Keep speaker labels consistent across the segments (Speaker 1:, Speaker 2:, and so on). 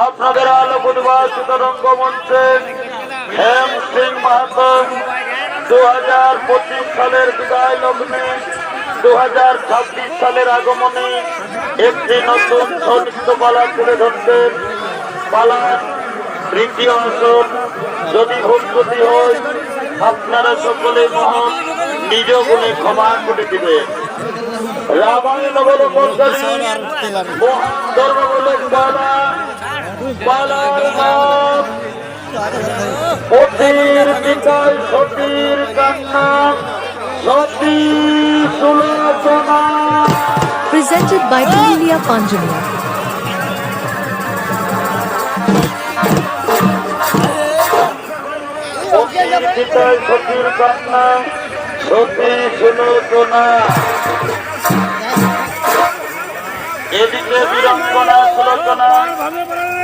Speaker 1: আপনাদের আলোক উদ্ভাসিত রঙ্গমঞ্চে হেম সিং মাহাতো 2025 সালের বিদায় লগ্নে 2026 সালের আগমনে একটি নতুন নৃত্যপালা তুলে ধরতেন। পালার তৃতীয় আসন। যদি ভুল ত্রুটি হয় আপনারা সকলে মহান নিজ বলে ক্ষমা করে দিবেন। রামায়ণ অবলম্বনকারী মহান ধর্মমূলক পালা পালার নাম সতীর পিতায় সতীর কান্না সতী Sulochana.
Speaker 2: Presented by Emilia Panjania.
Speaker 1: সতীর পিতায় সতীর কান্না সতী সুলোচনা। এদিকে বীরঙ্গনা সুলোচনা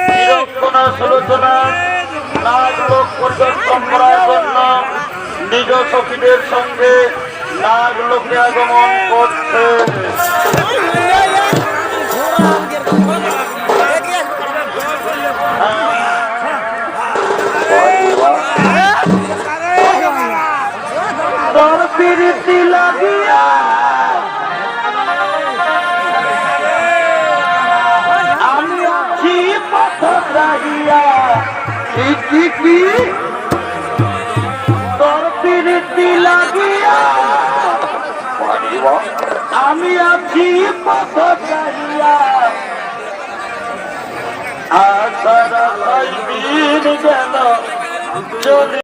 Speaker 1: বীরঙ্গনা সুলোচনা নাগ লোক পরিদর্শন করার জন্য নিজ সখীদের সঙ্গে নাগ লোকে আগমন করছে। তোর প্রীতি লাগিয়া আমি আছি পথ লাগিয়া কি তোর প্রীতি লাগিয়া আমি আছি পথ লাগিয়া আশার বীর গেল চলে